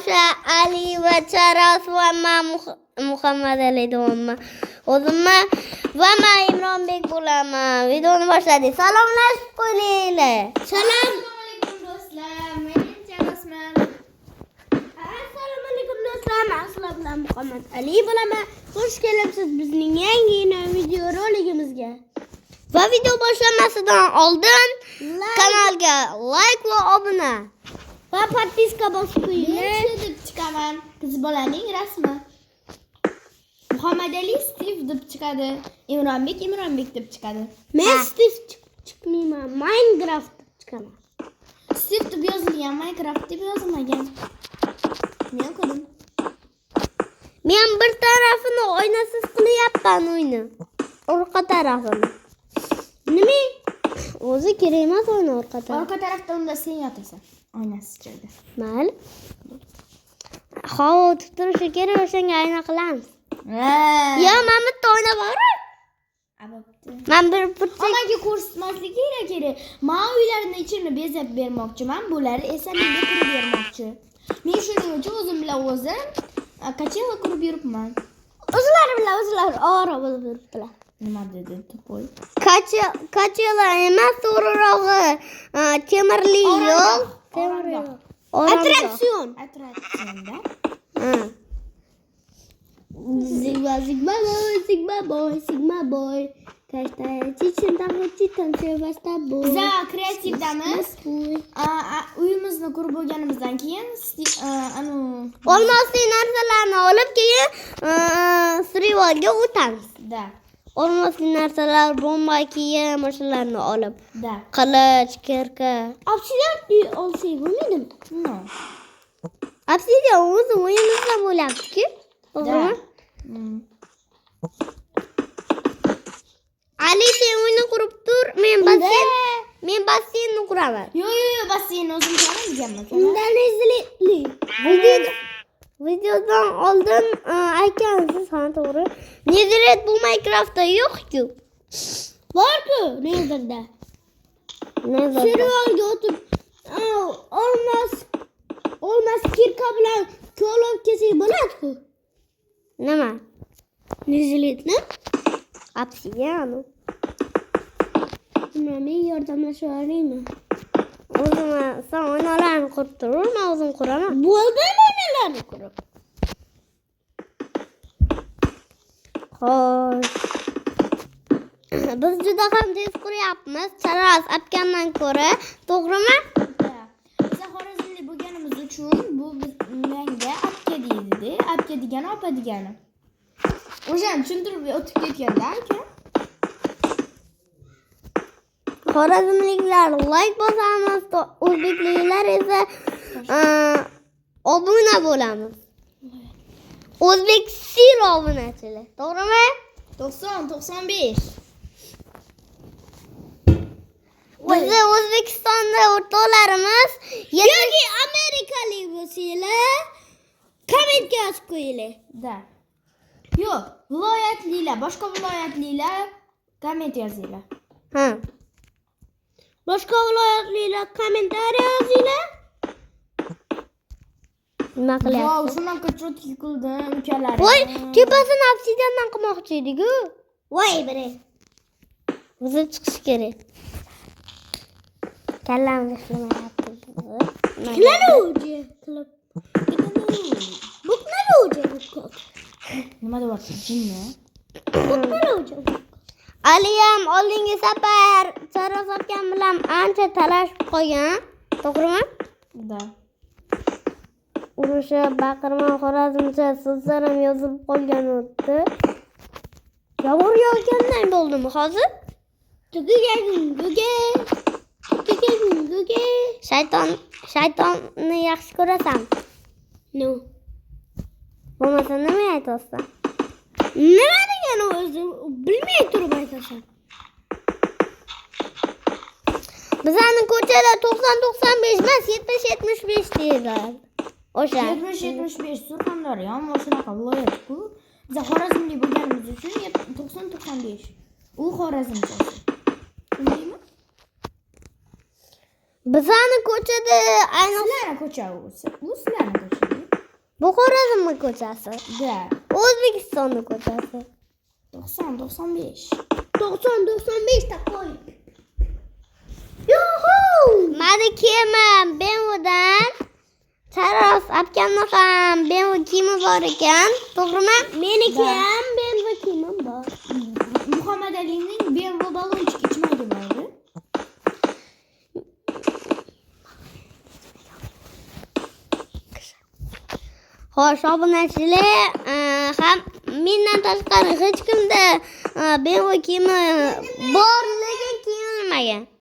o'sha Ali va Charos va men Muhammad Ali deyman. O'zimni va men Imronbek bo'laman. Videoni boshladik. Salomlashib qo'yinglar. Salom. Assalomu alaykum do'stlar. Men Charosman. Assalomu alaykum do'stlar. Men sizlar bilan Muhammad Ali bo'laman. Xush kelibsiz bizning yangi video roligimizga. Va video boshlanmasidan oldin kanalga like va obuna va podpiska bosib qo'ying. deb chiqaman. Qiz bolaning rasmi. Muhammad Ali Steve deb chiqadi. Imronbek deb chiqadi. Men Steve chiqmayman. Minecraft deb chiqaman. Steve deb yozilgan, Minecraft deb yozilmagan. Men ko'rdim. Men bir tarafini o'ynasiz qilyapman o'yini. Orqa tarafini. Nima? O'zi kerak emas o'yini orqa taraf. Orqa tarafda unda sen yotasan. Oynasiz joyda. Mayli. Havo o'tib turishi kerak, o'shanga ayna qilamiz. Yo, men bitta o'ynab boraman. Men bir Amaga ko'rsatmaslik kerak. Men uylarning ichini bezab bermoqchiman, bular esa menga qurib bermoqchi. Men shuning uchun o'zim bilan o'zim kachela qurib yuribman. o'zlari bilan o'zlari ora bo'lib yuribdilar. Nima dedi to'poy? Kachela emas, to'g'rirog'i temirli yo'l. Temir yo'l. Attraksion. Attraksionda. Sigma boy. Kashta chichindan chitan sevasta boy. Biz kreativdamiz. Uyimizni qurib bo'lganimizdan keyin olmosli narsalarni olib keyin srivolga o'tamiz. Da. Olmosli narsalar, bomba kiyim, o'shalarni olib. Da. Qilich, kirka. Obsidian olsak bo'lmaydimi? No. Obsidian o'zi o'yinimizda bo'lyapti-ku. To'g'rimi? Ali sen uyni qurib tur, men basseynni quraman. Yo, basseyn o'zim quraman. Undan izli. Videodan oldin aytgansiz, ha, to'g'ri. Netherite bu Minecraftda yo'q-ku. Bor-ku, Netherda. Serverga o'tib, olmos kirka bilan ko'lov kelsak bo'ladi-ku. Nima? Netherite? Obsidian. Men yordamlasha olaymi? O'zim sen o'yinlarni qurib tur, men o'zim quraman. Bo'ldimi o'yinlarni qurib? Xo'sh. Biz juda ham tez quryapmiz. Charos apkamdan ko'ra, to'g'rimi? Biz Xorazmli bo'lganimiz uchun bu menga apka deydi. Apka degani opa degani. O'shani tushuntirib o'tib ketganda aka. Xorazmliklar like bosamiz, o'zbekliklar esa obuna bo'lamiz. O'zbek sir obunachilar, to'g'rimi? 90-95. Bizni O'zbekistonda o'rtoqlarimiz yoki amerikalik bo'lsanglar, kommentga yozib qo'yinglar. Da. Yo'q, viloyatlilar, boshqa viloyatlilar komment yozinglar. Ha. Boshqa viloyatlilar kommentariya yozinglar. Nima qilyapsiz? Voy, shunaqa cho'tki qildim, ukalarim. Voy, tepasini obsidiandan qilmoqchi edik-ku. Voy, bire. O'zi chiqish kerak. Kallamni ishlamayapti. Qiladi qilib. Nima deyapsiz, jinni? Aliyam oldingi safar Charos akam bilan ancha talashib qolgan, to'g'rimi? Da. Urushib, baqirma xorazmcha so'zlar ham yozib qolgan o'tdi. Yomg'ir yog'gandan bo'ldimi hozir? Tuguga. Shaytonni yaxshi ko'rasan. No. Bo'lmasa nima aytasan? Nima degani o'zi bilmay turib aytasan. Bizning ko'chada 90-95 emas, 70-75 deyiladi. O'sha 70-75 Surxondaryo ham shunaqa viloyat-ku. Biz Xorazmli bo'lganimiz uchun 90-95. U Xorazmcha. Tushundingmi? Bizning ko'chada ayniqsa sizlarning ko'cha u. U sizlarning ko'cha. Bu Xorazmmi ko'chasi? Da. O'zbekistonning ko'chasi. 90-95. 90-95 ta qo'y. Yuhu! Mani kiyimim BMWdan. Saros opkamni ham BMW kiyimi bor ekan. To'g'rimi? Meniki ham BMW kiyimim bor. Muhammad Alining BMW balonchik ichmaydi mayli. Xo'sh, obunachilar ham mendan tashqari hech kimda BMW kiyimi bor, lekin kiyilmagan.